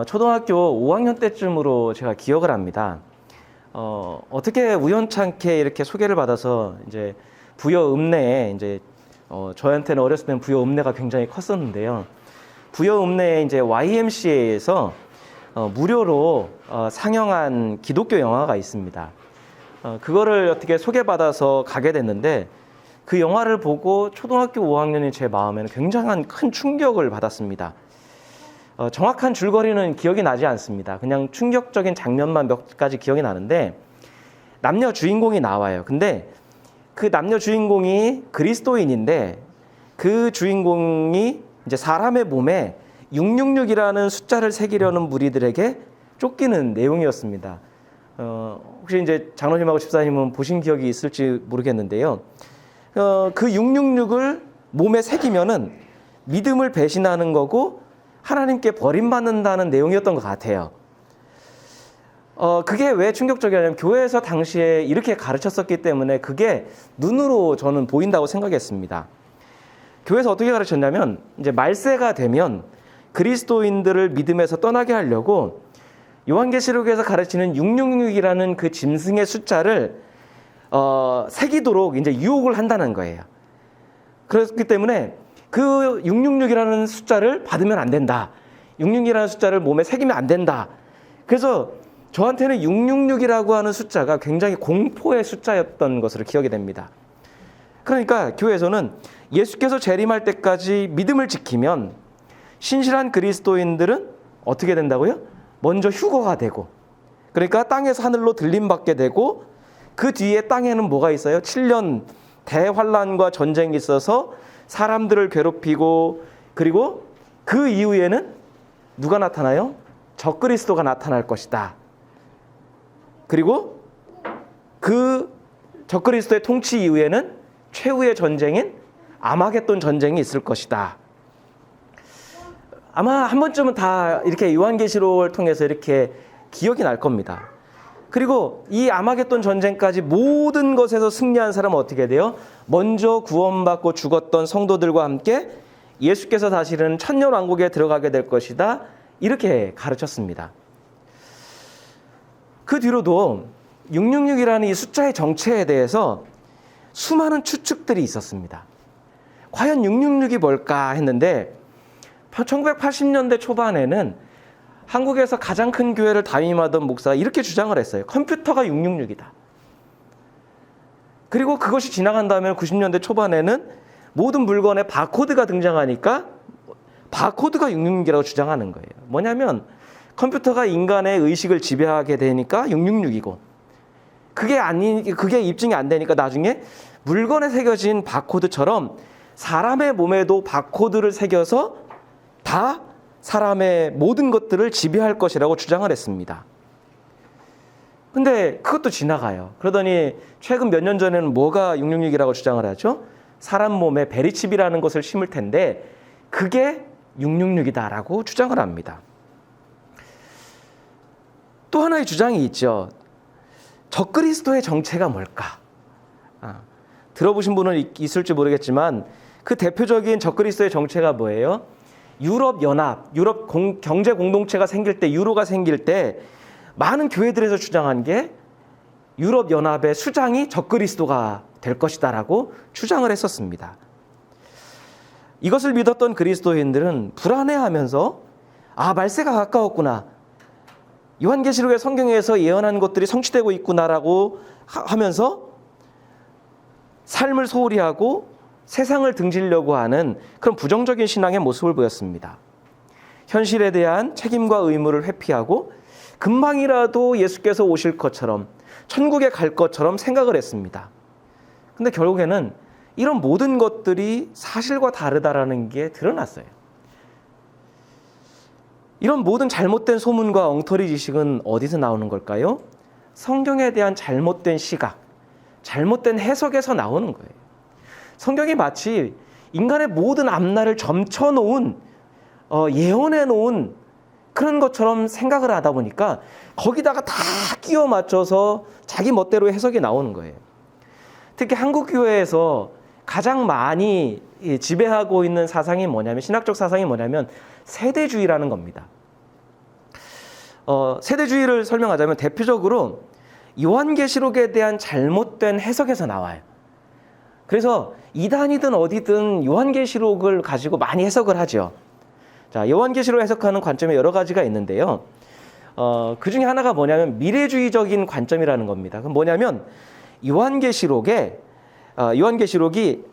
초등학교 5학년 때쯤으로 제가 기억을 합니다. 어떻게 우연찮게 이렇게 소개를 받아서 이제 부여 읍내에 저한테는 어렸을 때는 부여 읍내가 굉장히 컸었는데요. 부여 읍내에 이제 YMCA에서 무료로 상영한 기독교 영화가 있습니다. 그거를 어떻게 소개받아서 가게 됐는데 그 영화를 보고 초등학교 5학년인 제 마음에는 굉장한 큰 충격을 받았습니다. 정확한 줄거리는 기억이 나지 않습니다. 그냥 충격적인 장면만 몇 가지 기억이 나는데 남녀 주인공이 나와요. 근데 그 남녀 주인공이 그리스도인인데 그 주인공이 이제 사람의 몸에 666이라는 숫자를 새기려는 무리들에게 쫓기는 내용이었습니다. 혹시 이제 장로님하고 집사님은 보신 기억이 있을지 모르겠는데요. 그 666을 몸에 새기면은 믿음을 배신하는 거고 하나님께 버림받는다는 내용이었던 것 같아요. 그게 왜 충격적이냐면 교회에서 당시에 이렇게 가르쳤었기 때문에 그게 눈으로 저는 보인다고 생각했습니다. 교회에서 어떻게 가르쳤냐면 이제 말세가 되면 그리스도인들을 믿음에서 떠나게 하려고 요한계시록에서 가르치는 666이라는 그 짐승의 숫자를 새기도록 이제 유혹을 한다는 거예요. 그렇기 때문에 그 666이라는 숫자를 받으면 안 된다. 666이라는 숫자를 몸에 새기면 안 된다. 그래서 저한테는 666이라고 하는 숫자가 굉장히 공포의 숫자였던 것으로 기억이 됩니다. 그러니까 교회에서는 예수께서 재림할 때까지 믿음을 지키면 신실한 그리스도인들은 어떻게 된다고요? 먼저 휴거가 되고, 그러니까 땅에서 하늘로 들림받게 되고, 그 뒤에 땅에는 뭐가 있어요? 7년 대환란과 전쟁이 있어서 사람들을 괴롭히고, 그리고 그 이후에는 누가 나타나요? 적그리스도가 나타날 것이다. 그리고 그 적그리스도의 통치 이후에는 최후의 전쟁인 아마겟돈 전쟁이 있을 것이다. 아마 한 번쯤은 다 이렇게 요한계시록을 통해서 이렇게 기억이 날 겁니다. 그리고 이 아마겟돈 전쟁까지 모든 것에서 승리한 사람은 어떻게 돼요? 먼저 구원받고 죽었던 성도들과 함께 예수께서 다시는 천년왕국에 들어가게 될 것이다. 이렇게 가르쳤습니다. 그 뒤로도 666이라는 이 숫자의 정체에 대해서 수많은 추측들이 있었습니다. 과연 666이 뭘까 했는데 1980년대 초반에는 한국에서 가장 큰 교회를 담임하던 목사가 이렇게 주장을 했어요. 컴퓨터가 666이다. 그리고 그것이 지나간 다음에 90년대 초반에는 모든 물건에 바코드가 등장하니까 바코드가 666이라고 주장하는 거예요. 뭐냐면 컴퓨터가 인간의 의식을 지배하게 되니까 666이고 그게 입증이 안 되니까 나중에 물건에 새겨진 바코드처럼 사람의 몸에도 바코드를 새겨서 다 사람의 모든 것들을 지배할 것이라고 주장을 했습니다. 근데 그것도 지나가요. 그러더니 최근 몇 년 전에는 뭐가 666이라고 주장을 하죠? 사람 몸에 베리칩이라는 것을 심을 텐데 그게 666이다라고 주장을 합니다. 또 하나의 주장이 있죠. 적그리스도의 정체가 뭘까? 들어보신 분은 있을지 모르겠지만 그 대표적인 적그리스도의 정체가 뭐예요? 유럽 연합, 유럽 경제 공동체가 생길 때, 유로가 생길 때 많은 교회들에서 주장한 게 유럽 연합의 수장이 적그리스도가 될 것이다라고 주장을 했었습니다. 이것을 믿었던 그리스도인들은 불안해하면서 말세가 가까웠구나. 요한계시록의 성경에서 예언한 것들이 성취되고 있구나라고 하면서 삶을 소홀히 하고 세상을 등지려고 하는 그런 부정적인 신앙의 모습을 보였습니다. 현실에 대한 책임과 의무를 회피하고 금방이라도 예수께서 오실 것처럼 천국에 갈 것처럼 생각을 했습니다. 근데 결국에는 이런 모든 것들이 사실과 다르다라는 게 드러났어요. 이런 모든 잘못된 소문과 엉터리 지식은 어디서 나오는 걸까요? 성경에 대한 잘못된 시각, 잘못된 해석에서 나오는 거예요. 성경이 마치 인간의 모든 앞날을 점쳐놓은 예언해놓은 그런 것처럼 생각을 하다 보니까 거기다가 다 끼워 맞춰서 자기 멋대로 해석이 나오는 거예요. 특히 한국 교회에서 가장 많이 지배하고 있는 사상이 뭐냐면, 신학적 사상이 뭐냐면 세대주의라는 겁니다. 세대주의를 설명하자면 대표적으로 요한계시록에 대한 잘못된 해석에서 나와요. 그래서 이단이든 어디든 요한계시록을 가지고 많이 해석을 하죠. 자, 요한계시록 해석하는 관점에 여러 가지가 있는데요. 그 중에 하나가 뭐냐면 미래주의적인 관점이라는 겁니다. 그럼 뭐냐면 요한계시록이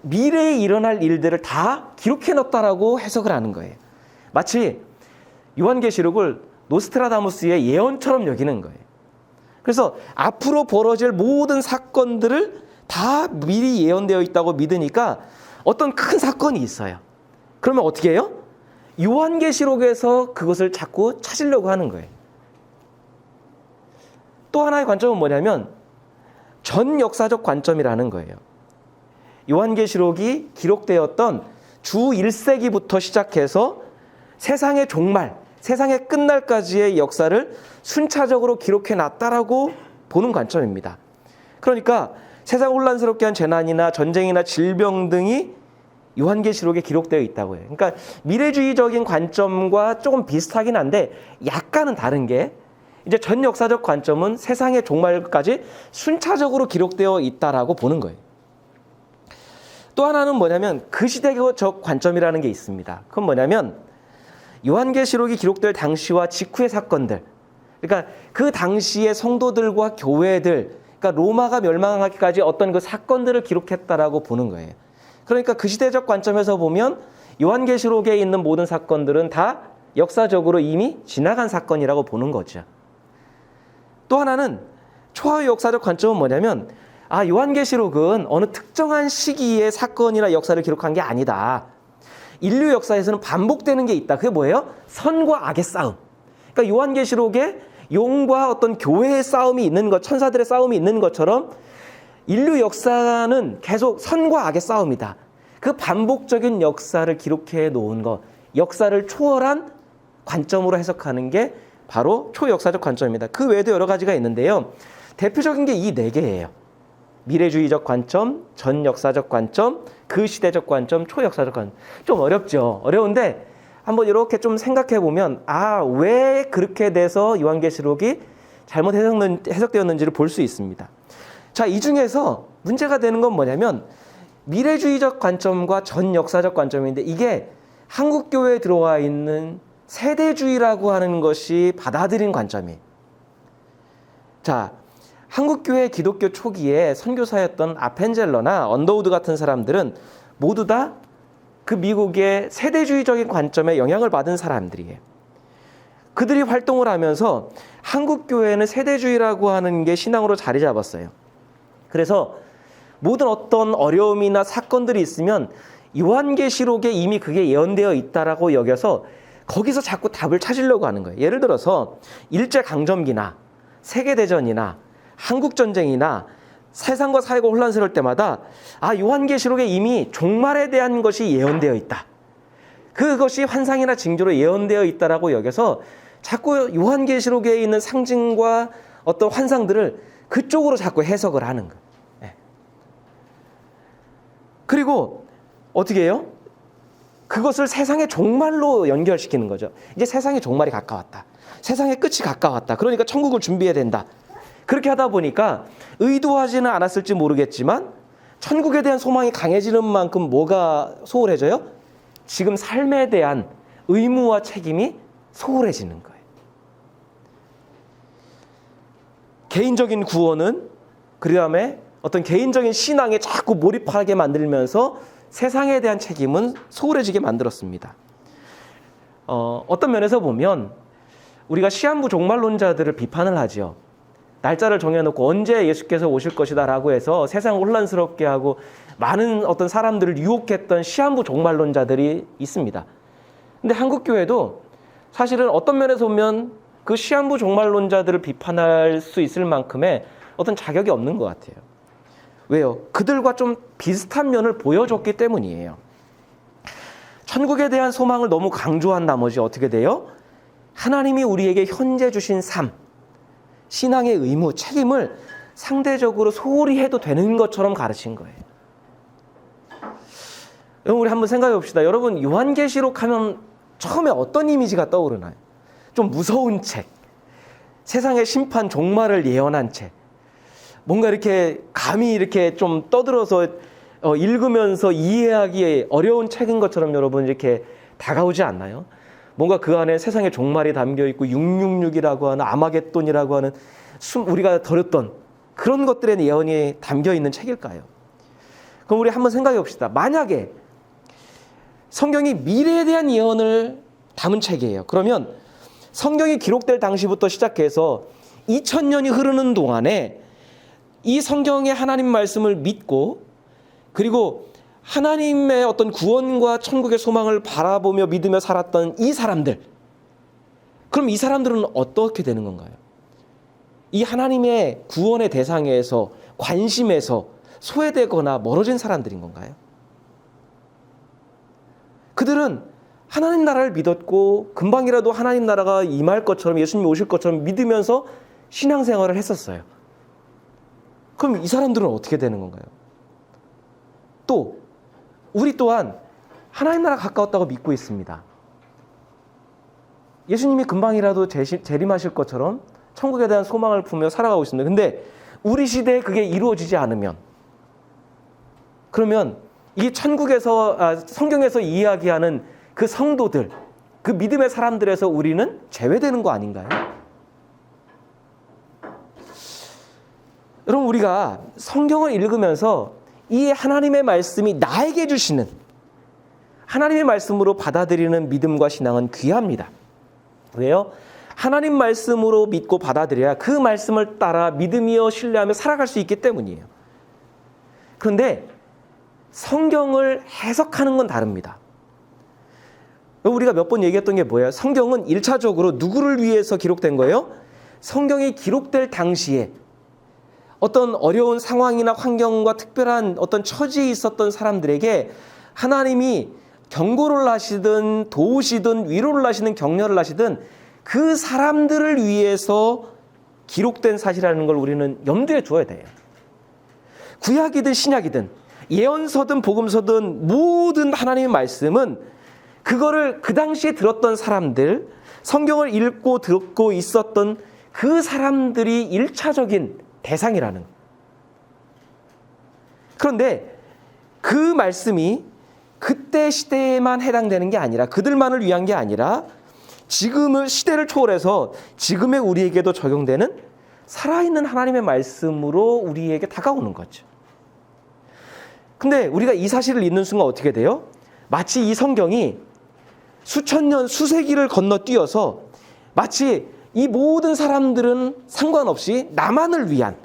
미래에 일어날 일들을 다 기록해 놨다라고 해석을 하는 거예요. 마치 요한계시록을 노스트라다무스의 예언처럼 여기는 거예요. 그래서 앞으로 벌어질 모든 사건들을 다 미리 예언되어 있다고 믿으니까 어떤 큰 사건이 있어요. 그러면 어떻게 해요? 요한계시록에서 그것을 자꾸 찾으려고 하는 거예요. 또 하나의 관점은 뭐냐면 전 역사적 관점이라는 거예요. 요한계시록이 기록되었던 주 1세기부터 시작해서 세상의 종말, 세상의 끝날까지의 역사를 순차적으로 기록해 놨다라고 보는 관점입니다. 그러니까 세상 혼란스럽게 한 재난이나 전쟁이나 질병 등이 요한계시록에 기록되어 있다고 해요. 그러니까 미래주의적인 관점과 조금 비슷하긴 한데 약간은 다른 게 이제 전 역사적 관점은 세상의 종말까지 순차적으로 기록되어 있다라고 보는 거예요. 또 하나는 뭐냐면 그 시대적 관점이라는 게 있습니다. 그건 뭐냐면 요한계시록이 기록될 당시와 직후의 사건들, 그러니까 그 당시의 성도들과 교회들, 그러니까 로마가 멸망하기까지 어떤 그 사건들을 기록했다라고 보는 거예요. 그러니까 그 시대적 관점에서 보면 요한계시록에 있는 모든 사건들은 다 역사적으로 이미 지나간 사건이라고 보는 거죠. 또 하나는 초하의 역사적 관점은 뭐냐면 요한계시록은 어느 특정한 시기의 사건이나 역사를 기록한 게 아니다. 인류 역사에서는 반복되는 게 있다. 그게 뭐예요? 선과 악의 싸움. 그러니까 요한계시록에 용과 어떤 교회의 싸움이 있는 것, 천사들의 싸움이 있는 것처럼 인류 역사는 계속 선과 악의 싸움이다. 그 반복적인 역사를 기록해 놓은 것, 역사를 초월한 관점으로 해석하는 게 바로 초역사적 관점입니다. 그 외에도 여러 가지가 있는데요. 대표적인 게 이 4개예요. 미래주의적 관점, 전역사적 관점, 그 시대적 관점, 초역사적 관점. 좀 어렵죠. 어려운데 한번 이렇게 좀 생각해 보면 왜 그렇게 돼서 요한계시록이 잘못 해석되었는지를 볼 수 있습니다. 자, 이 중에서 문제가 되는 건 뭐냐면 미래주의적 관점과 전역사적 관점인데 이게 한국교회에 들어와 있는 세대주의라고 하는 것이 받아들인 관점이에요. 자, 한국교회 기독교 초기에 선교사였던 아펜젤러나 언더우드 같은 사람들은 모두 다 그 미국의 세대주의적인 관점에 영향을 받은 사람들이에요. 그들이 활동을 하면서 한국교회는 세대주의라고 하는 게 신앙으로 자리 잡았어요. 그래서 모든 어떤 어려움이나 사건들이 있으면 요한계시록에 이미 그게 예언되어 있다라고 여겨서 거기서 자꾸 답을 찾으려고 하는 거예요. 예를 들어서 일제강점기나 세계대전이나 한국전쟁이나 세상과 사회가 혼란스러울 때마다 요한계시록에 이미 종말에 대한 것이 예언되어 있다. 그것이 환상이나 징조로 예언되어 있다라고 여겨서 자꾸 요한계시록에 있는 상징과 어떤 환상들을 그쪽으로 자꾸 해석을 하는 거예요. 네. 그리고 어떻게 해요? 그것을 세상의 종말로 연결시키는 거죠. 이제 세상의 종말이 가까웠다. 세상의 끝이 가까웠다. 그러니까 천국을 준비해야 된다. 그렇게 하다 보니까 의도하지는 않았을지 모르겠지만 천국에 대한 소망이 강해지는 만큼 뭐가 소홀해져요? 지금 삶에 대한 의무와 책임이 소홀해지는 거예요. 개인적인 구원은 그 다음에 어떤 개인적인 신앙에 자꾸 몰입하게 만들면서 세상에 대한 책임은 소홀해지게 만들었습니다. 어떤 면에서 보면 우리가 시한부 종말론자들을 비판을 하죠. 날짜를 정해놓고 언제 예수께서 오실 것이다 라고 해서 세상을 혼란스럽게 하고 많은 어떤 사람들을 유혹했던 시한부 종말론자들이 있습니다. 근데 한국교회도 사실은 어떤 면에서 보면 그 시한부 종말론자들을 비판할 수 있을 만큼의 어떤 자격이 없는 것 같아요. 왜요? 그들과 좀 비슷한 면을 보여줬기 때문이에요. 천국에 대한 소망을 너무 강조한 나머지 어떻게 돼요? 하나님이 우리에게 현재 주신 삶, 신앙의 의무, 책임을 상대적으로 소홀히 해도 되는 것처럼 가르친 거예요. 여러분, 우리 한번 생각해 봅시다. 여러분, 요한계시록 하면 처음에 어떤 이미지가 떠오르나요? 좀 무서운 책, 세상의 심판 종말을 예언한 책, 뭔가 이렇게 감히 이렇게 좀 떠들어서 읽으면서 이해하기 어려운 책인 것처럼 여러분 이렇게 다가오지 않나요? 뭔가 그 안에 세상의 종말이 담겨 있고 666이라고 하는 아마겟돈이라고 하는 우리가 다뤘던 그런 것들의 예언이 담겨 있는 책일까요? 그럼 우리 한번 생각해 봅시다. 만약에 성경이 미래에 대한 예언을 담은 책이에요. 그러면 성경이 기록될 당시부터 시작해서 2000년이 흐르는 동안에 이 성경의 하나님 말씀을 믿고 그리고 하나님의 어떤 구원과 천국의 소망을 바라보며 믿으며 살았던 이 사람들, 그럼 이 사람들은 어떻게 되는 건가요? 이 하나님의 구원의 대상에서 관심에서 소외되거나 멀어진 사람들인 건가요? 그들은 하나님 나라를 믿었고 금방이라도 하나님 나라가 임할 것처럼 예수님이 오실 것처럼 믿으면서 신앙생활을 했었어요. 그럼 이 사람들은 어떻게 되는 건가요? 또 우리 또한 하나님 나라 가까웠다고 믿고 있습니다. 예수님이 금방이라도 재림하실 것처럼 천국에 대한 소망을 품며 살아가고 있습니다. 근데 우리 시대에 그게 이루어지지 않으면, 그러면 이 천국에서 성경에서 이야기하는 그 성도들, 그 믿음의 사람들에서 우리는 제외되는 거 아닌가요? 여러분, 우리가 성경을 읽으면서 이 하나님의 말씀이 나에게 주시는 하나님의 말씀으로 받아들이는 믿음과 신앙은 귀합니다. 왜요? 하나님 말씀으로 믿고 받아들여야 그 말씀을 따라 믿으며 신뢰하며 살아갈 수 있기 때문이에요. 그런데 성경을 해석하는 건 다릅니다. 우리가 몇 번 얘기했던 게 뭐예요? 성경은 1차적으로 누구를 위해서 기록된 거예요? 성경이 기록될 당시에 어떤 어려운 상황이나 환경과 특별한 어떤 처지에 있었던 사람들에게 하나님이 경고를 하시든 도우시든 위로를 하시든 격려를 하시든 그 사람들을 위해서 기록된 사실이라는 걸 우리는 염두에 두어야 돼요. 구약이든 신약이든 예언서든 복음서든 모든 하나님의 말씀은 그거를 그 당시에 들었던 사람들, 성경을 읽고 듣고 있었던 그 사람들이 1차적인 대상이라는. 그런데 그 말씀이 그때 시대에만 해당되는 게 아니라, 그들만을 위한 게 아니라 지금의 시대를 초월해서 지금의 우리에게도 적용되는 살아있는 하나님의 말씀으로 우리에게 다가오는 거죠. 근데 우리가 이 사실을 읽는 순간 어떻게 돼요? 마치 이 성경이 수천 년, 수세기를 건너뛰어서 마치 이 모든 사람들은 상관없이 나만을 위한,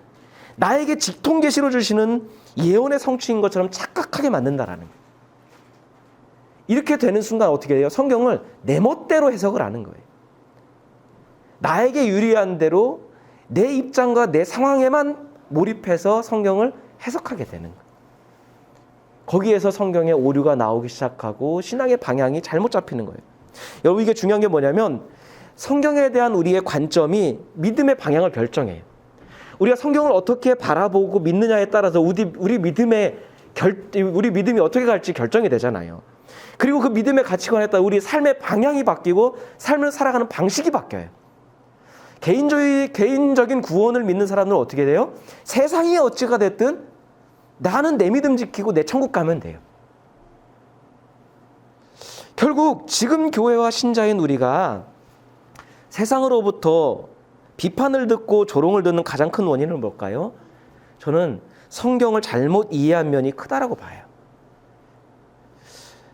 나에게 직통계시로 주시는 예언의 성취인 것처럼 착각하게 만든다라는 거예요. 이렇게 되는 순간 어떻게 돼요? 성경을 내 멋대로 해석을 하는 거예요. 나에게 유리한 대로 내 입장과 내 상황에만 몰입해서 성경을 해석하게 되는 거예요. 거기에서 성경에 오류가 나오기 시작하고 신앙의 방향이 잘못 잡히는 거예요. 여러분, 이게 중요한 게 뭐냐면 성경에 대한 우리의 관점이 믿음의 방향을 결정해요. 우리가 성경을 어떻게 바라보고 믿느냐에 따라서 우리 믿음이 어떻게 갈지 결정이 되잖아요. 그리고 그 믿음의 가치관에 따라 우리 삶의 방향이 바뀌고 삶을 살아가는 방식이 바뀌어요. 개인적인 구원을 믿는 사람들은 어떻게 돼요? 세상이 어찌가 됐든 나는 내 믿음 지키고 내 천국 가면 돼요. 결국 지금 교회와 신자인 우리가 세상으로부터 비판을 듣고 조롱을 듣는 가장 큰 원인은 뭘까요? 저는 성경을 잘못 이해한 면이 크다라고 봐요.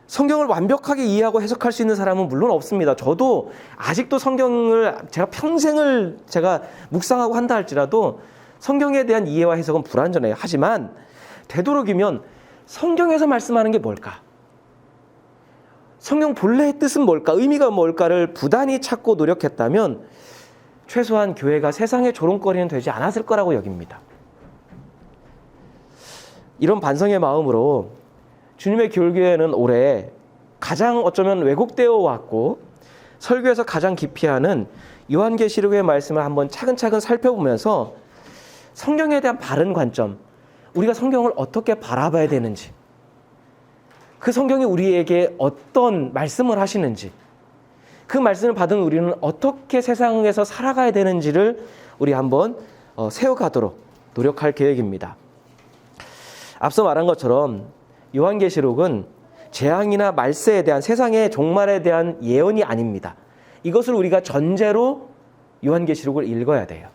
성경을 완벽하게 이해하고 해석할 수 있는 사람은 물론 없습니다. 저도 아직도 성경을 제가 평생을 묵상하고 한다 할지라도 성경에 대한 이해와 해석은 불완전해요. 하지만 되도록이면 성경에서 말씀하는 게 뭘까? 성경 본래의 뜻은 뭘까? 의미가 뭘까를 부단히 찾고 노력했다면 최소한 교회가 세상의 조롱거리는 되지 않았을 거라고 여깁니다. 이런 반성의 마음으로 주님의 교회는 올해 가장 어쩌면 왜곡되어 왔고 설교에서 가장 기피하는 요한계시록의 말씀을 한번 차근차근 살펴보면서 성경에 대한 바른 관점, 우리가 성경을 어떻게 바라봐야 되는지, 그 성경이 우리에게 어떤 말씀을 하시는지, 그 말씀을 받은 우리는 어떻게 세상에서 살아가야 되는지를 우리 한번 세워가도록 노력할 계획입니다. 앞서 말한 것처럼 요한계시록은 재앙이나 말세에 대한 세상의 종말에 대한 예언이 아닙니다. 이것을 우리가 전제로 요한계시록을 읽어야 돼요.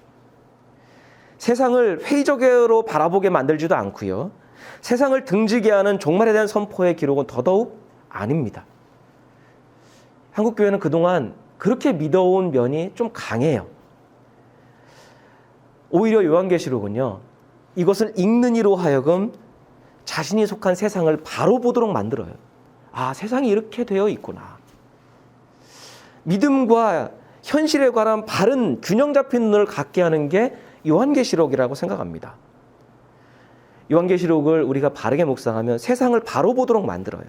세상을 회의적으로 바라보게 만들지도 않고요. 세상을 등지게 하는 종말에 대한 선포의 기록은 더더욱 아닙니다. 한국교회는 그동안 그렇게 믿어온 면이 좀 강해요. 오히려 요한계시록은요, 이것을 읽는 이로 하여금 자신이 속한 세상을 바로 보도록 만들어요. 아, 세상이 이렇게 되어 있구나. 믿음과 현실에 관한 바른 균형 잡힌 눈을 갖게 하는 게 요한계시록이라고 생각합니다. 요한계시록을 우리가 바르게 묵상하면 세상을 바로 보도록 만들어요.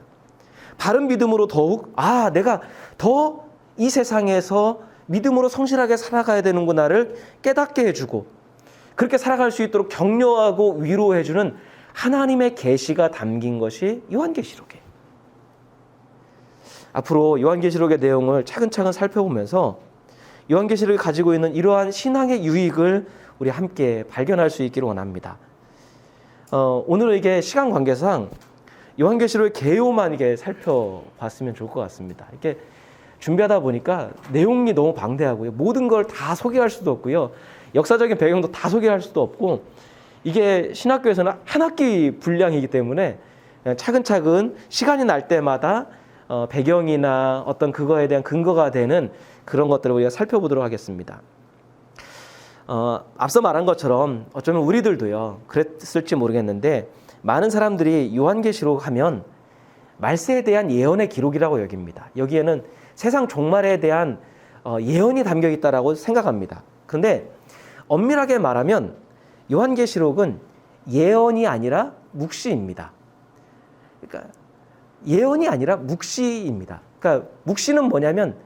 바른 믿음으로 더욱 내가 더 이 세상에서 믿음으로 성실하게 살아가야 되는구나를 깨닫게 해주고 그렇게 살아갈 수 있도록 격려하고 위로해주는 하나님의 계시가 담긴 것이 요한계시록이에요. 앞으로 요한계시록의 내용을 차근차근 살펴보면서 요한계시록이 가지고 있는 이러한 신앙의 유익을 우리 함께 발견할 수 있기를 원합니다. 오늘은 이게 시간 관계상 요한계시록의 개요만 이게 살펴봤으면 좋을 것 같습니다. 이렇게 준비하다 보니까 내용이 너무 방대하고요. 모든 걸 다 소개할 수도 없고요. 역사적인 배경도 다 소개할 수도 없고 이게 신학교에서는 한 학기 분량이기 때문에 차근차근 시간이 날 때마다 배경이나 어떤 그거에 대한 근거가 되는 그런 것들을 우리가 살펴보도록 하겠습니다. 앞서 말한 것처럼 어쩌면 우리들도요, 그랬을지 모르겠는데 많은 사람들이 요한계시록 하면 말세에 대한 예언의 기록이라고 여깁니다. 여기에는 세상 종말에 대한 예언이 담겨 있다라고 생각합니다. 그런데 엄밀하게 말하면 요한계시록은 예언이 아니라 묵시입니다. 그러니까 예언이 아니라 묵시입니다. 그러니까 묵시는 뭐냐면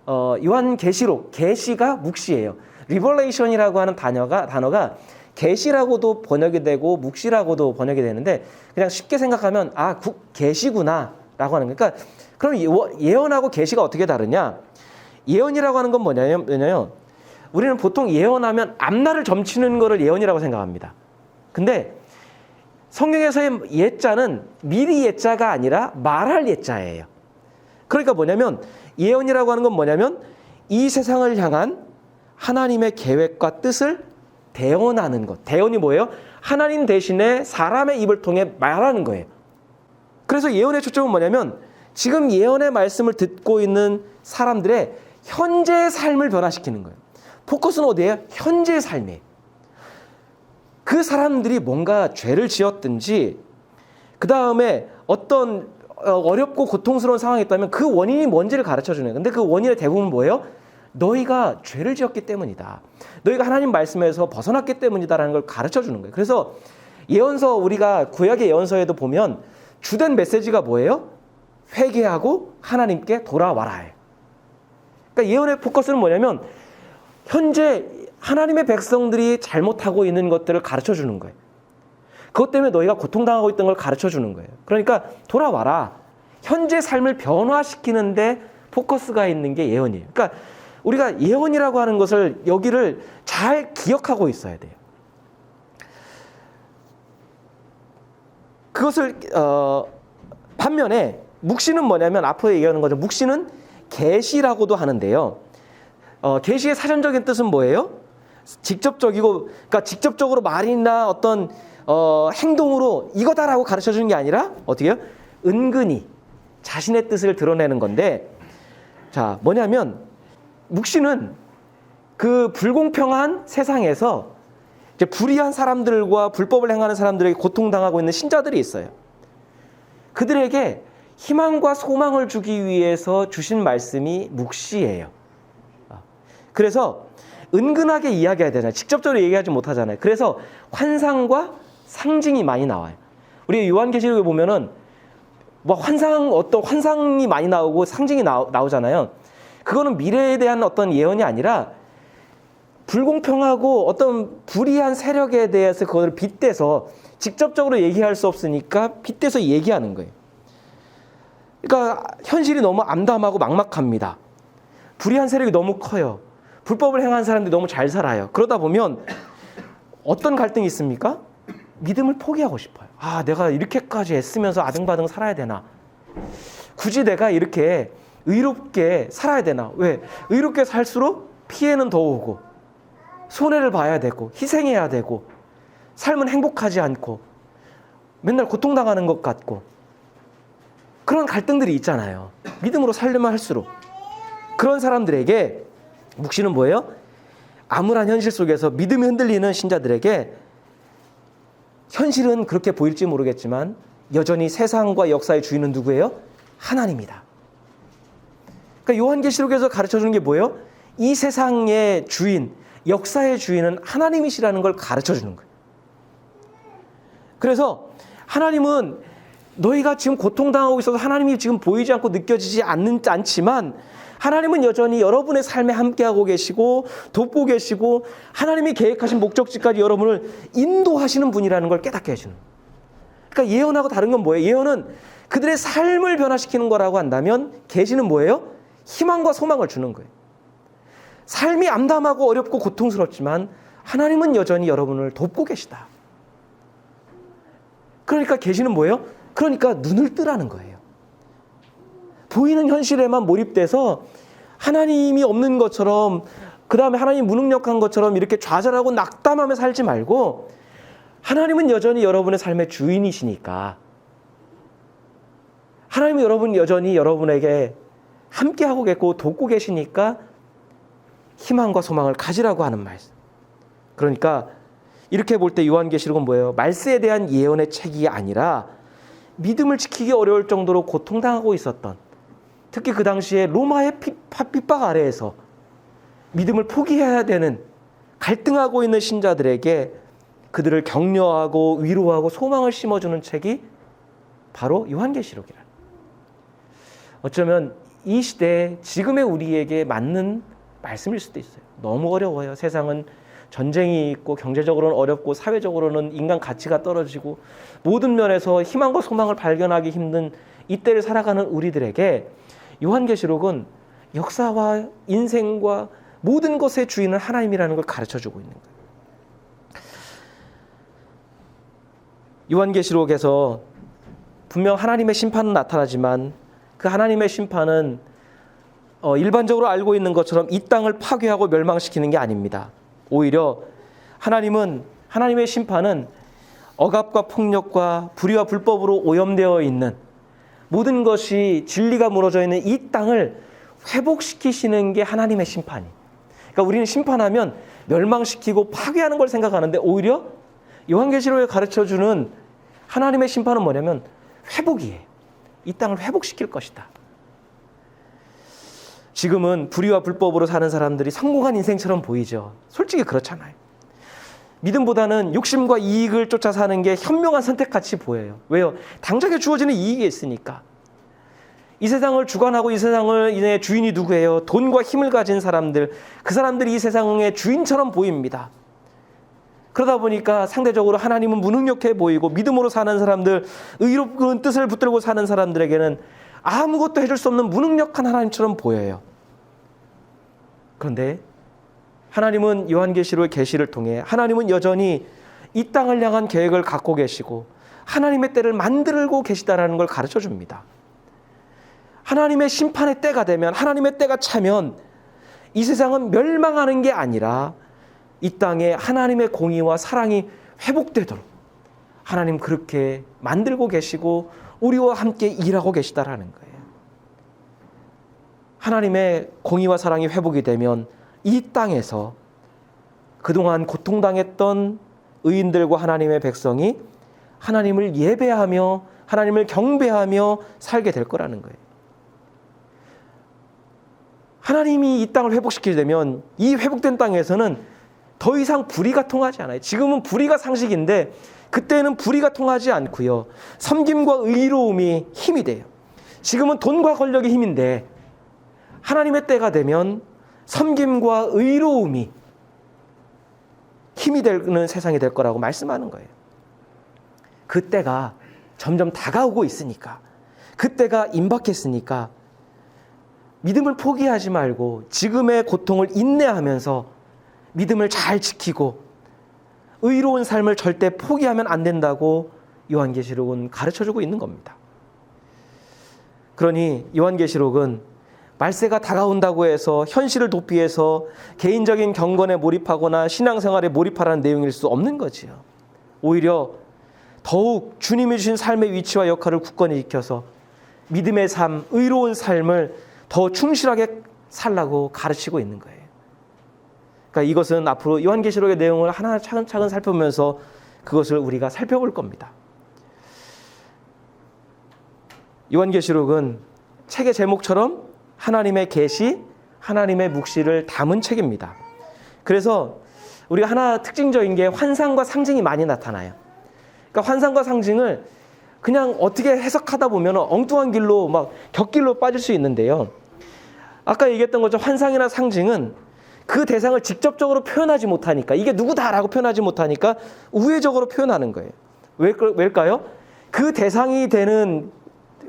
요한계시록, 계시가 묵시예요. 리버레이션이라고 하는 단어가 계시라고도 번역이 되고 묵시라고도 번역이 되는데 그냥 쉽게 생각하면 계시구나라고 하는 거예요. 그러니까 그럼 예언하고 계시가 어떻게 다르냐? 예언이라고 하는 건 뭐냐면 우리는 보통 예언하면 앞날을 점치는 거를 예언이라고 생각합니다. 근데 성경에서의 예자는 미리 예자가 아니라 말할 예자예요. 그러니까 뭐냐면 예언이라고 하는 건 뭐냐면 이 세상을 향한 하나님의 계획과 뜻을 대언하는 것. 대언이 뭐예요? 하나님 대신에 사람의 입을 통해 말하는 거예요. 그래서 예언의 초점은 뭐냐면 지금 예언의 말씀을 듣고 있는 사람들의 현재의 삶을 변화시키는 거예요. 포커스는 어디예요? 현재의 삶이에요. 그 사람들이 뭔가 죄를 지었든지 그 다음에 어떤 어렵고 고통스러운 상황이 있다면 그 원인이 뭔지를 가르쳐주는 거예요. 근데 그 원인의 대부분 뭐예요? 너희가 죄를 지었기 때문이다. 너희가 하나님 말씀에서 벗어났기 때문이다라는 걸 가르쳐주는 거예요. 그래서 예언서, 우리가 구약의 예언서에도 보면 주된 메시지가 뭐예요? 회개하고 하나님께 돌아와라. 그러니까 예언의 포커스는 뭐냐면 현재 하나님의 백성들이 잘못하고 있는 것들을 가르쳐주는 거예요. 그것 때문에 너희가 고통당하고 있던 걸 가르쳐주는 거예요. 그러니까 돌아와라. 현재 삶을 변화시키는데 포커스가 있는 게 예언이에요. 그러니까 우리가 예언이라고 하는 것을 여기를 잘 기억하고 있어야 돼요. 그것을 반면에 묵시는 뭐냐면 앞으로 얘기하는 거죠. 묵시는 계시라고도 하는데요. 계시의 사전적인 뜻은 뭐예요? 직접적이고, 그러니까 직접적으로 말이나 어떤 행동으로 이거다라고 가르쳐 주는 게 아니라 어떻게 해요? 은근히 자신의 뜻을 드러내는 건데, 자, 뭐냐면 묵시는 그 불공평한 세상에서 이제 불의한 사람들과 불법을 행하는 사람들에게 고통당하고 있는 신자들이 있어요. 그들에게 희망과 소망을 주기 위해서 주신 말씀이 묵시예요. 그래서 은근하게 이야기해야 되잖아요. 직접적으로 얘기하지 못하잖아요. 그래서 환상과 상징이 많이 나와요. 우리 요한계시록에 보면은 뭐 어떤 환상이 많이 나오고 상징이 나오잖아요. 그거는 미래에 대한 어떤 예언이 아니라 불공평하고 어떤 불의한 세력에 대해서 그걸 빗대서 직접적으로 얘기할 수 없으니까 빗대서 얘기하는 거예요. 그러니까 현실이 너무 암담하고 막막합니다. 불의한 세력이 너무 커요. 불법을 행한 사람들이 너무 잘 살아요. 그러다 보면 어떤 갈등이 있습니까? 믿음을 포기하고 싶어요. 아, 내가 이렇게까지 애쓰면서 아등바등 살아야 되나? 굳이 내가 이렇게 의롭게 살아야 되나? 왜? 의롭게 살수록 피해는 더 오고 손해를 봐야 되고 희생해야 되고 삶은 행복하지 않고 맨날 고통당하는 것 같고 그런 갈등들이 있잖아요. 믿음으로 살려면 할수록. 그런 사람들에게 묵시는 뭐예요? 암울한 현실 속에서 믿음이 흔들리는 신자들에게 현실은 그렇게 보일지 모르겠지만 여전히 세상과 역사의 주인은 누구예요? 하나님이다. 그러니까 요한계시록에서 가르쳐주는 게 뭐예요? 이 세상의 주인, 역사의 주인은 하나님이시라는 걸 가르쳐주는 거예요. 그래서 하나님은 너희가 지금 고통당하고 있어서 하나님이 지금 보이지 않고 느껴지지 않지만 하나님은 여전히 여러분의 삶에 함께하고 계시고 돕고 계시고 하나님이 계획하신 목적지까지 여러분을 인도하시는 분이라는 걸 깨닫게 해주는 거예요. 그러니까 예언하고 다른 건 뭐예요? 예언은 그들의 삶을 변화시키는 거라고 한다면 계시는 뭐예요? 희망과 소망을 주는 거예요. 삶이 암담하고 어렵고 고통스럽지만 하나님은 여전히 여러분을 돕고 계시다. 그러니까 계시는 뭐예요? 그러니까 눈을 뜨라는 거예요. 보이는 현실에만 몰입돼서 하나님이 없는 것처럼 그 다음에 하나님이 무능력한 것처럼 이렇게 좌절하고 낙담하며 살지 말고 하나님은 여전히 여러분의 삶의 주인이시니까 하나님은 여전히 여러분에게 함께하고 계시고 돕고 계시니까 희망과 소망을 가지라고 하는 말씀. 그러니까 이렇게 볼 때 요한계시록은 뭐예요? 말세에 대한 예언의 책이 아니라 믿음을 지키기 어려울 정도로 고통당하고 있었던 특히 그 당시에 로마의 핍박 아래에서 믿음을 포기해야 되는 갈등하고 있는 신자들에게 그들을 격려하고 위로하고 소망을 심어주는 책이 바로 요한계시록이라. 어쩌면 이 시대에 지금의 우리에게 맞는 말씀일 수도 있어요. 너무 어려워요. 세상은 전쟁이 있고 경제적으로는 어렵고 사회적으로는 인간 가치가 떨어지고 모든 면에서 희망과 소망을 발견하기 힘든 이때를 살아가는 우리들에게 요한계시록은 역사와 인생과 모든 것의 주인은 하나님이라는 걸 가르쳐주고 있는 거예요. 요한계시록에서 분명 하나님의 심판은 나타나지만 그 하나님의 심판은 일반적으로 알고 있는 것처럼 이 땅을 파괴하고 멸망시키는 게 아닙니다. 오히려 하나님의 심판은 억압과 폭력과 불의와 불법으로 오염되어 있는 모든 것이 진리가 무너져 있는 이 땅을 회복시키시는 게 하나님의 심판이에요. 그러니까 우리는 심판하면 멸망시키고 파괴하는 걸 생각하는데 오히려 요한계시록에 가르쳐주는 하나님의 심판은 뭐냐면 회복이에요. 이 땅을 회복시킬 것이다. 지금은 불의와 불법으로 사는 사람들이 성공한 인생처럼 보이죠. 솔직히 그렇잖아요. 믿음보다는 욕심과 이익을 쫓아 사는 게 현명한 선택같이 보여요. 왜요? 당장에 주어지는 이익이 있으니까. 이 세상을 주관하고 이 세상의 주인이 누구예요? 돈과 힘을 가진 사람들, 그 사람들이 이 세상의 주인처럼 보입니다. 그러다 보니까 상대적으로 하나님은 무능력해 보이고 믿음으로 사는 사람들, 의롭은 뜻을 붙들고 사는 사람들에게는 아무것도 해줄 수 없는 무능력한 하나님처럼 보여요. 그런데 하나님은 요한계시록의 계시를 통해 하나님은 여전히 이 땅을 향한 계획을 갖고 계시고 하나님의 때를 만들고 계시다라는 걸 가르쳐 줍니다. 하나님의 심판의 때가 되면 하나님의 때가 차면 이 세상은 멸망하는 게 아니라 이 땅에 하나님의 공의와 사랑이 회복되도록 하나님 그렇게 만들고 계시고 우리와 함께 일하고 계시다라는 거예요. 하나님의 공의와 사랑이 회복이 되면 이 땅에서 그동안 고통당했던 의인들과 하나님의 백성이 하나님을 예배하며 하나님을 경배하며 살게 될 거라는 거예요. 하나님이 이 땅을 회복시키게 되면 이 회복된 땅에서는 더 이상 불의가 통하지 않아요. 지금은 불의가 상식인데 그때는 불의가 통하지 않고요. 섬김과 의로움이 힘이 돼요. 지금은 돈과 권력이 힘인데 하나님의 때가 되면 섬김과 의로움이 힘이 되는 세상이 될 거라고 말씀하는 거예요. 그 때가 점점 다가오고 있으니까, 그 때가 임박했으니까 믿음을 포기하지 말고 지금의 고통을 인내하면서 믿음을 잘 지키고 의로운 삶을 절대 포기하면 안 된다고 요한계시록은 가르쳐주고 있는 겁니다. 그러니 요한계시록은 말세가 다가온다고 해서 현실을 도피해서 개인적인 경건에 몰입하거나 신앙생활에 몰입하라는 내용일 수 없는 거지요. 오히려 더욱 주님이 주신 삶의 위치와 역할을 굳건히 지켜서 믿음의 삶, 의로운 삶을 더 충실하게 살라고 가르치고 있는 거예요. 그러니까 이것은 앞으로 요한계시록의 내용을 하나 차근차근 살펴보면서 그것을 우리가 살펴볼 겁니다. 요한계시록은 책의 제목처럼 하나님의 계시, 하나님의 묵시를 담은 책입니다. 그래서 우리가 하나 특징적인 게 환상과 상징이 많이 나타나요. 그러니까 환상과 상징을 그냥 어떻게 해석하다 보면 엉뚱한 길로 막 격길로 빠질 수 있는데요. 아까 얘기했던 것처럼 환상이나 상징은 그 대상을 직접적으로 표현하지 못하니까, 이게 누구다라고 표현하지 못하니까 우회적으로 표현하는 거예요. 왜일까요? 그 대상이 되는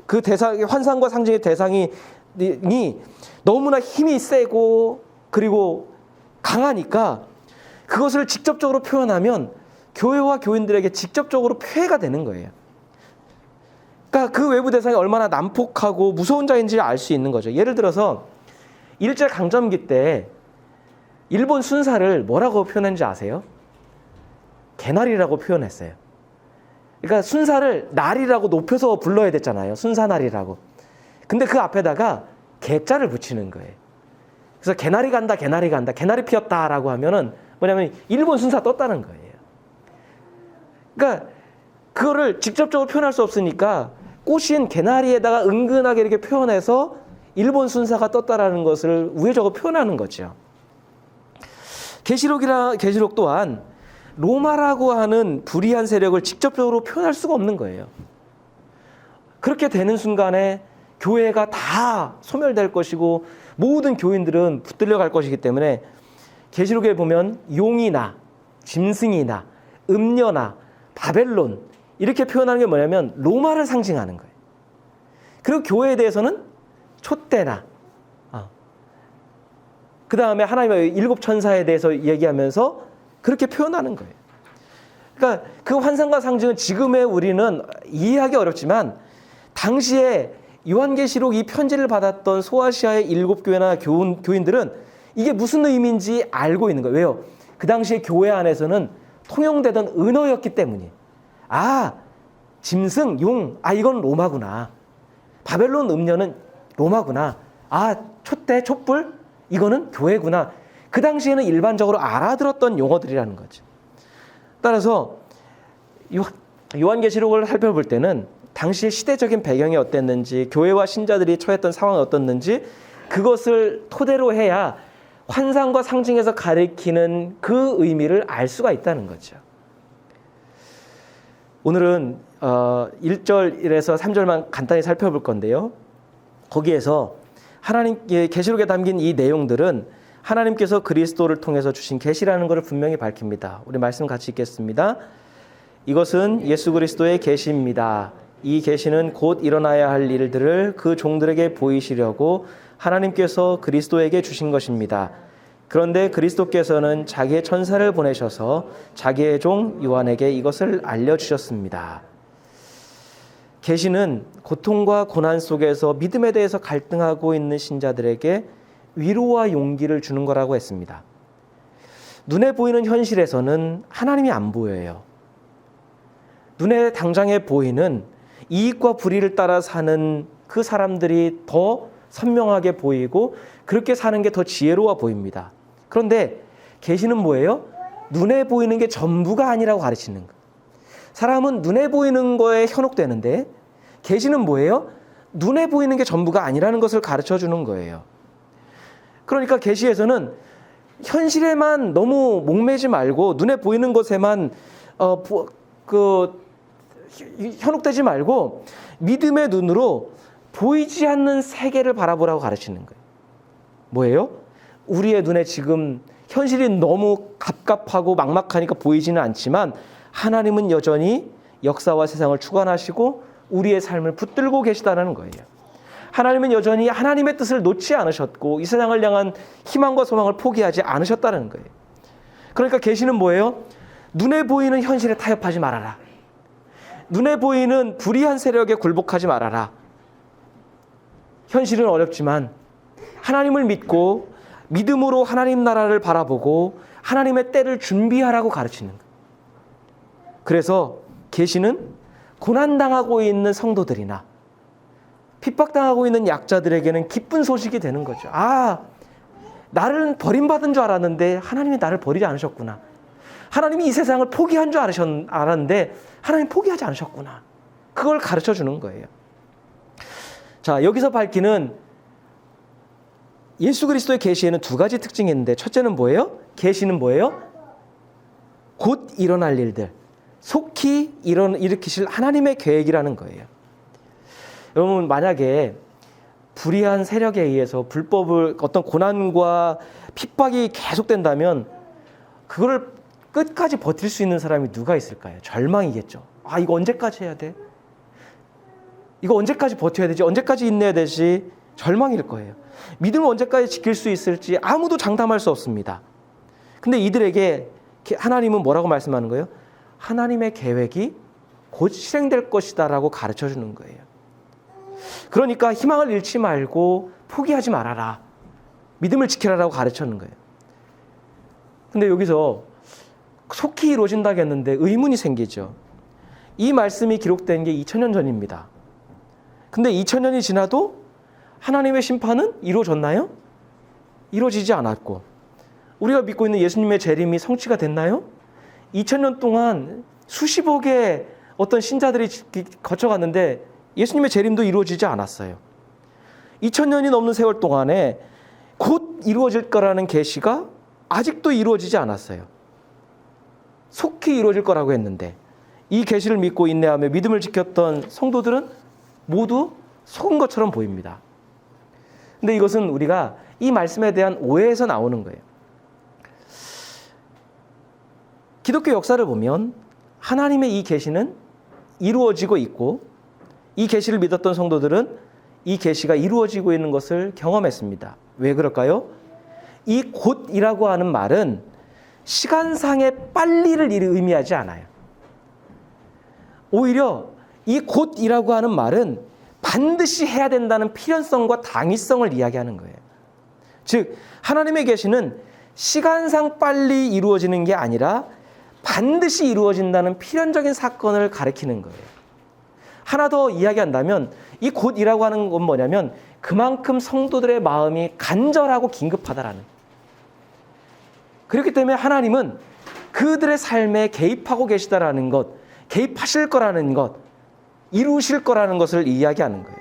그 대상, 환상과 상징의 대상이 너무나 힘이 세고 그리고 강하니까 그것을 직접적으로 표현하면 교회와 교인들에게 직접적으로 폐해가 되는 거예요. 그러니까 그 외부 대상이 얼마나 난폭하고 무서운 자인지를 알 수 있는 거죠. 예를 들어서 일제강점기 때 일본 순사를 뭐라고 표현했는지 아세요? 개나리라고 표현했어요. 그러니까 순사를 날이라고 높여서 불러야 됐잖아요. 순사날이라고. 근데 그 앞에다가 개자를 붙이는 거예요. 그래서 개나리 간다, 개나리 간다, 개나리 피었다라고 하면은 뭐냐면 일본 순사 떴다는 거예요. 그러니까 그거를 직접적으로 표현할 수 없으니까 꽃인 개나리에다가 은근하게 이렇게 표현해서 일본 순사가 떴다라는 것을 우회적으로 표현하는 거죠. 계시록 또한 로마라고 하는 불의한 세력을 직접적으로 표현할 수가 없는 거예요. 그렇게 되는 순간에 교회가 다 소멸될 것이고 모든 교인들은 붙들려 갈 것이기 때문에 계시록에 보면 용이나 짐승이나 음녀나 바벨론 이렇게 표현하는 게 뭐냐면 로마를 상징하는 거예요. 그리고 교회에 대해서는 촛대나 그 다음에 하나님의 일곱 천사에 대해서 얘기하면서 그렇게 표현하는 거예요. 그러니까 그 환상과 상징은 지금의 우리는 이해하기 어렵지만 당시에 요한계시록 이 편지를 받았던 소아시아의 일곱 교회나 교인들은 이게 무슨 의미인지 알고 있는 거예요. 왜요? 그 당시에 교회 안에서는 통용되던 은어였기 때문이에요. 아, 짐승, 용, 이건 로마구나. 바벨론 음녀는 로마구나. 아, 촛대, 촛불, 이거는 교회구나. 그 당시에는 일반적으로 알아들었던 용어들이라는 거죠. 따라서 요한계시록을 살펴볼 때는 당시의 시대적인 배경이 어땠는지, 교회와 신자들이 처했던 상황이 어떻는지 그것을 토대로 해야 환상과 상징에서 가리키는 그 의미를 알 수가 있다는 거죠. 오늘은 1절에서 3절만 간단히 살펴볼 건데요. 거기에서 하나님께 계시록에 담긴 이 내용들은 하나님께서 그리스도를 통해서 주신 계시라는 것을 분명히 밝힙니다. 우리 말씀 같이 읽겠습니다. 이것은 예수 그리스도의 계시입니다. 이 계시는 곧 일어나야 할 일들을 그 종들에게 보이시려고 하나님께서 그리스도에게 주신 것입니다. 그런데 그리스도께서는 자기의 천사를 보내셔서 자기의 종 요한에게 이것을 알려주셨습니다. 계시는 고통과 고난 속에서 믿음에 대해서 갈등하고 있는 신자들에게 위로와 용기를 주는 거라고 했습니다. 눈에 보이는 현실에서는 하나님이 안 보여요. 눈에 당장에 보이는 이익과 불의를 따라 사는 그 사람들이 더 선명하게 보이고 그렇게 사는 게 더 지혜로워 보입니다. 그런데 계시는 뭐예요? 눈에 보이는 게 전부가 아니라고 가르치는 거예요. 사람은 눈에 보이는 거에 현혹되는데 계시는 뭐예요? 눈에 보이는 게 전부가 아니라는 것을 가르쳐 주는 거예요. 그러니까 계시에서는 현실에만 너무 목매지 말고 눈에 보이는 것에만 현혹되지 말고 믿음의 눈으로 보이지 않는 세계를 바라보라고 가르치는 거예요. 뭐예요? 우리의 눈에 지금 현실이 너무 갑갑하고 막막하니까 보이지는 않지만 하나님은 여전히 역사와 세상을 주관하시고 우리의 삶을 붙들고 계시다는 거예요. 하나님은 여전히 하나님의 뜻을 놓지 않으셨고 이 세상을 향한 희망과 소망을 포기하지 않으셨다는 거예요. 그러니까 계시는 뭐예요? 눈에 보이는 현실에 타협하지 말아라. 눈에 보이는 불의한 세력에 굴복하지 말아라. 현실은 어렵지만 하나님을 믿고 믿음으로 하나님 나라를 바라보고 하나님의 때를 준비하라고 가르치는 거예요. 그래서 계시는 고난당하고 있는 성도들이나 핍박당하고 있는 약자들에게는 기쁜 소식이 되는 거죠. 아, 나를 버림받은 줄 알았는데 하나님이 나를 버리지 않으셨구나. 하나님이 이 세상을 포기한 줄 알았는데 하나님 포기하지 않으셨구나. 그걸 가르쳐 주는 거예요. 자, 여기서 밝히는 예수 그리스도의 계시에는 두 가지 특징이 있는데 첫째는 뭐예요? 계시는 뭐예요? 곧 일어날 일들, 속히 일으키실 하나님의 계획이라는 거예요. 여러분, 만약에 불의한 세력에 의해서 불법을 어떤 고난과 핍박이 계속된다면 그거를 끝까지 버틸 수 있는 사람이 누가 있을까요? 절망이겠죠. 아, 이거 언제까지 해야 돼? 이거 언제까지 버텨야 되지? 언제까지 인내해야 되지? 절망일 거예요. 믿음을 언제까지 지킬 수 있을지 아무도 장담할 수 없습니다. 근데 이들에게 하나님은 뭐라고 말씀하는 거예요? 하나님의 계획이 곧 실행될 것이다라고 가르쳐 주는 거예요. 그러니까 희망을 잃지 말고 포기하지 말아라. 믿음을 지키라라고 가르치는 거예요. 근데 여기서 속히 이루어진다고 했는데 의문이 생기죠. 이 말씀이 기록된 게 2000년 전입니다. 근데 2000년이 지나도 하나님의 심판은 이루어졌나요? 이루어지지 않았고 우리가 믿고 있는 예수님의 재림이 성취가 됐나요? 2000년 동안 수십억의 어떤 신자들이 거쳐갔는데 예수님의 재림도 이루어지지 않았어요. 2000년이 넘는 세월 동안에 곧 이루어질 거라는 계시가 아직도 이루어지지 않았어요. 속히 이루어질 거라고 했는데 이 계시를 믿고 인내하며 믿음을 지켰던 성도들은 모두 속은 것처럼 보입니다. 근데 이것은 우리가 이 말씀에 대한 오해에서 나오는 거예요. 기독교 역사를 보면 하나님의 이 계시는 이루어지고 있고 이 계시를 믿었던 성도들은 이 계시가 이루어지고 있는 것을 경험했습니다. 왜 그럴까요? 이 곧이라고 하는 말은 시간상의 빨리를 의미하지 않아요. 오히려 이 곧이라고 하는 말은 반드시 해야 된다는 필연성과 당위성을 이야기하는 거예요. 즉 하나님의 계시는 시간상 빨리 이루어지는 게 아니라 반드시 이루어진다는 필연적인 사건을 가리키는 거예요. 하나 더 이야기한다면 이 곧이라고 하는 건 뭐냐면 그만큼 성도들의 마음이 간절하고 긴급하다라는. 그렇기 때문에 하나님은 그들의 삶에 개입하고 계시다라는 것, 개입하실 거라는 것, 이루실 거라는 것을 이야기하는 거예요.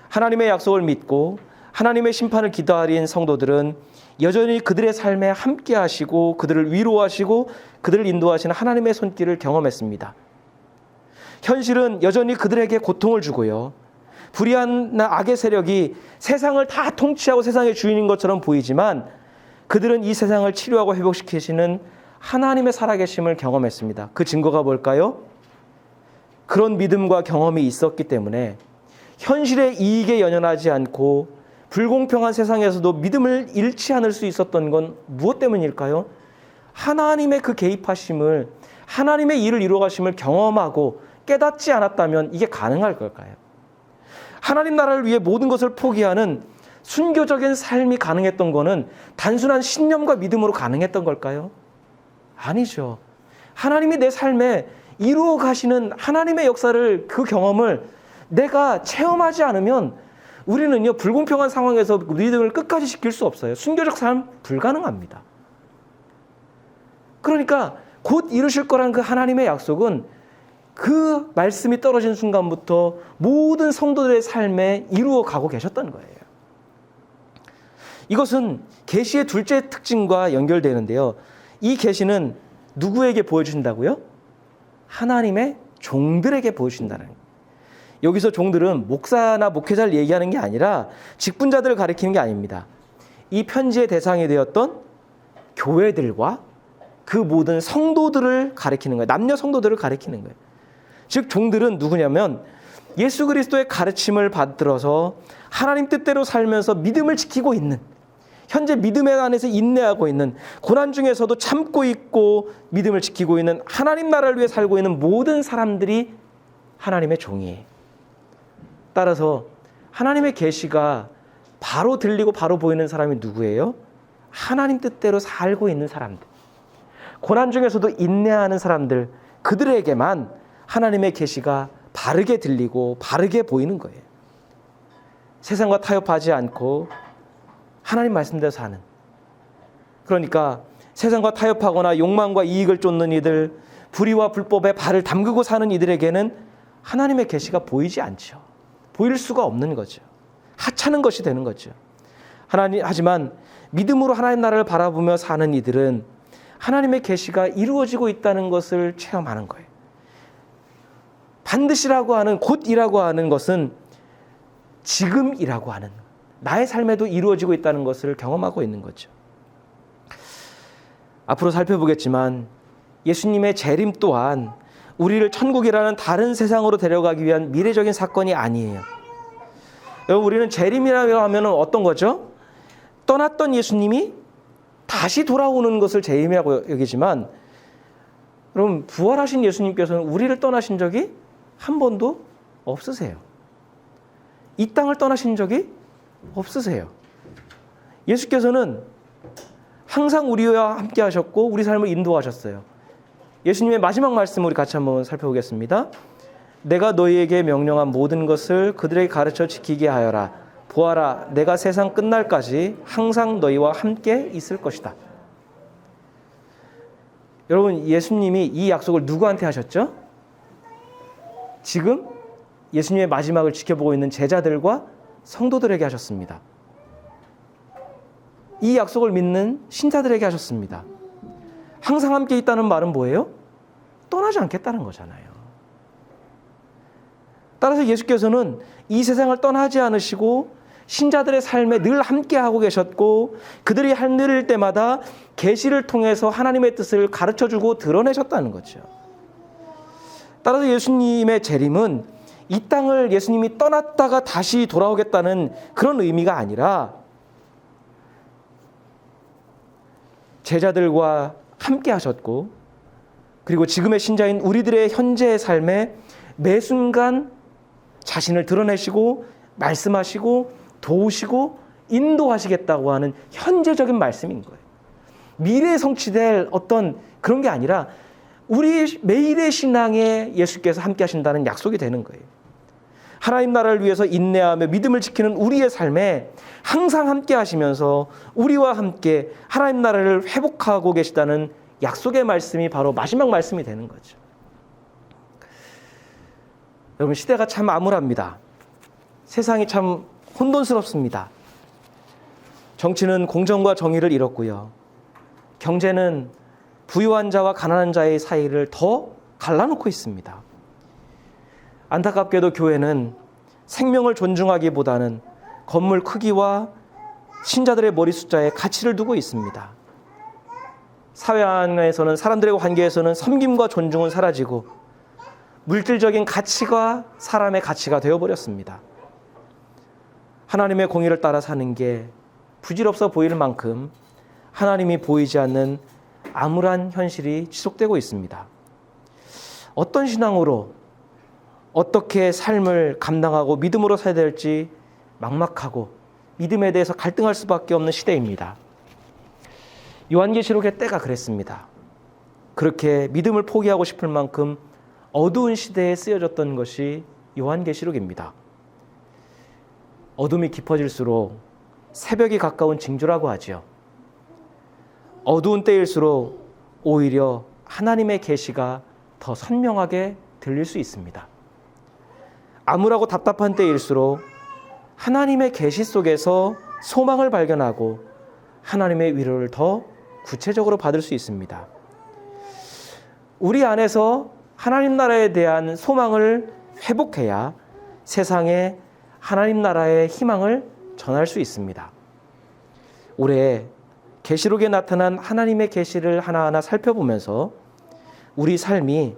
하나님의 약속을 믿고 하나님의 심판을 기다린 성도들은 여전히 그들의 삶에 함께 하시고 그들을 위로하시고 그들을 인도하시는 하나님의 손길을 경험했습니다. 현실은 여전히 그들에게 고통을 주고요. 불의한 악의 세력이 세상을 다 통치하고 세상의 주인인 것처럼 보이지만 그들은 이 세상을 치료하고 회복시키시는 하나님의 살아계심을 경험했습니다. 그 증거가 뭘까요? 그런 믿음과 경험이 있었기 때문에 현실의 이익에 연연하지 않고 불공평한 세상에서도 믿음을 잃지 않을 수 있었던 건 무엇 때문일까요? 하나님의 그 개입하심을, 하나님의 일을 이루어가심을 경험하고 깨닫지 않았다면 이게 가능할 걸까요? 하나님 나라를 위해 모든 것을 포기하는 순교적인 삶이 가능했던 거는 단순한 신념과 믿음으로 가능했던 걸까요? 아니죠. 하나님이 내 삶에 이루어 가시는 하나님의 역사를, 그 경험을 내가 체험하지 않으면 우리는요, 불공평한 상황에서 믿음을 끝까지 지킬 수 없어요. 순교적 삶 불가능합니다. 그러니까 곧 이루실 거라는 그 하나님의 약속은 그 말씀이 떨어진 순간부터 모든 성도들의 삶에 이루어 가고 계셨던 거예요. 이것은 계시의 둘째 특징과 연결되는데요. 이 계시는 누구에게 보여주신다고요? 하나님의 종들에게 보여주신다는 거예요. 여기서 종들은 목사나 목회자를 얘기하는 게 아니라 직분자들을 가리키는 게 아닙니다. 이 편지의 대상이 되었던 교회들과 그 모든 성도들을 가리키는 거예요. 남녀 성도들을 가리키는 거예요. 즉 종들은 누구냐면 예수 그리스도의 가르침을 받들어서 하나님 뜻대로 살면서 믿음을 지키고 있는, 현재 믿음에 안에서 인내하고 있는, 고난 중에서도 참고 있고 믿음을 지키고 있는, 하나님 나라를 위해 살고 있는 모든 사람들이 하나님의 종이에요. 따라서 하나님의 계시가 바로 들리고 바로 보이는 사람이 누구예요? 하나님 뜻대로 살고 있는 사람들, 고난 중에서도 인내하는 사람들, 그들에게만 하나님의 계시가 바르게 들리고 바르게 보이는 거예요. 세상과 타협하지 않고 하나님 말씀대로 사는, 그러니까 세상과 타협하거나 욕망과 이익을 쫓는 이들, 불의와 불법에 발을 담그고 사는 이들에게는 하나님의 계시가 보이지 않죠. 보일 수가 없는 거죠. 하찮은 것이 되는 거죠. 하지만 믿음으로 하나님 나라를 바라보며 사는 이들은 하나님의 계시가 이루어지고 있다는 것을 체험하는 거예요. 반드시라고 하는, 곧이라고 하는 것은 지금이라고 하는, 나의 삶에도 이루어지고 있다는 것을 경험하고 있는 거죠. 앞으로 살펴보겠지만 예수님의 재림 또한 우리를 천국이라는 다른 세상으로 데려가기 위한 미래적인 사건이 아니에요. 여러분, 우리는 재림이라고 하면 어떤 거죠? 떠났던 예수님이 다시 돌아오는 것을 재림이라고 여기지만, 여러분, 부활하신 예수님께서는 우리를 떠나신 적이 한 번도 없으세요. 이 땅을 떠나신 적이 없으세요. 예수께서는 항상 우리와 함께 하셨고 우리 삶을 인도하셨어요. 예수님의 마지막 말씀을 우리 같이 한번 살펴보겠습니다. 내가 너희에게 명령한 모든 것을 그들에게 가르쳐 지키게 하여라. 보아라, 내가 세상 끝날까지 항상 너희와 함께 있을 것이다. 여러분, 예수님이 이 약속을 누구한테 하셨죠? 지금 예수님의 마지막을 지켜보고 있는 제자들과 성도들에게 하셨습니다. 이 약속을 믿는 신자들에게 하셨습니다. 항상 함께 있다는 말은 뭐예요? 떠나지 않겠다는 거잖아요. 따라서 예수께서는 이 세상을 떠나지 않으시고 신자들의 삶에 늘 함께하고 계셨고, 그들이 하늘 때마다 계시를 통해서 하나님의 뜻을 가르쳐주고 드러내셨다는 거죠. 따라서 예수님의 재림은 이 땅을 예수님이 떠났다가 다시 돌아오겠다는 그런 의미가 아니라 제자들과 함께 하셨고, 그리고 지금의 신자인 우리들의 현재의 삶에 매 순간 자신을 드러내시고 말씀하시고 도우시고 인도하시겠다고 하는 현재적인 말씀인 거예요. 미래에 성취될 어떤 그런 게 아니라 우리 매일의 신앙에 예수께서 함께 하신다는 약속이 되는 거예요. 하나님 나라를 위해서 인내하며 믿음을 지키는 우리의 삶에 항상 함께 하시면서 우리와 함께 하나님 나라를 회복하고 계시다는 약속의 말씀이 바로 마지막 말씀이 되는 거죠. 여러분, 시대가 참 암울합니다. 세상이 참 혼돈스럽습니다. 정치는 공정과 정의를 잃었고요. 경제는 부유한 자와 가난한 자의 사이를 더 갈라놓고 있습니다. 안타깝게도 교회는 생명을 존중하기보다는 건물 크기와 신자들의 머리 숫자에 가치를 두고 있습니다. 사회 안에서는, 사람들의 관계에서는 섬김과 존중은 사라지고 물질적인 가치가 사람의 가치가 되어버렸습니다. 하나님의 공의를 따라 사는 게 부질없어 보일 만큼 하나님이 보이지 않는 암울한 현실이 지속되고 있습니다. 어떤 신앙으로 어떻게 삶을 감당하고 믿음으로 살아야 될지 막막하고 믿음에 대해서 갈등할 수밖에 없는 시대입니다. 요한계시록의 때가 그랬습니다. 그렇게 믿음을 포기하고 싶을 만큼 어두운 시대에 쓰여졌던 것이 요한계시록입니다. 어둠이 깊어질수록 새벽이 가까운 징조라고 하죠. 어두운 때일수록 오히려 하나님의 계시가 더 선명하게 들릴 수 있습니다. 암울하고 답답한 때일수록 하나님의 계시 속에서 소망을 발견하고 하나님의 위로를 더 구체적으로 받을 수 있습니다. 우리 안에서 하나님 나라에 대한 소망을 회복해야 세상에 하나님 나라의 희망을 전할 수 있습니다. 올해 계시록에 나타난 하나님의 계시를 하나하나 살펴보면서 우리 삶이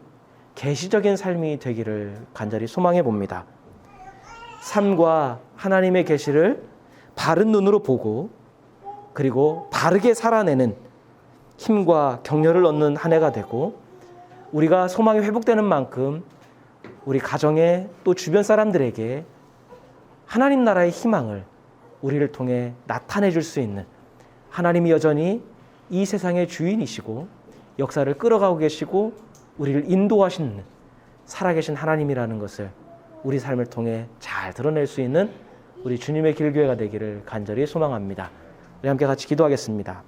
계시적인 삶이 되기를 간절히 소망해 봅니다. 삶과 하나님의 계시를 바른 눈으로 보고 그리고 바르게 살아내는 힘과 격려를 얻는 한 해가 되고 우리가 소망이 회복되는 만큼 우리 가정에 또 주변 사람들에게 하나님 나라의 희망을 우리를 통해 나타내 줄 수 있는 하나님이 여전히 이 세상의 주인이시고 역사를 끌어가고 계시고 우리를 인도하시는 살아계신 하나님이라는 것을 우리 삶을 통해 잘 드러낼 수 있는 우리 주님의 길교회가 되기를 간절히 소망합니다. 우리 함께 같이 기도하겠습니다.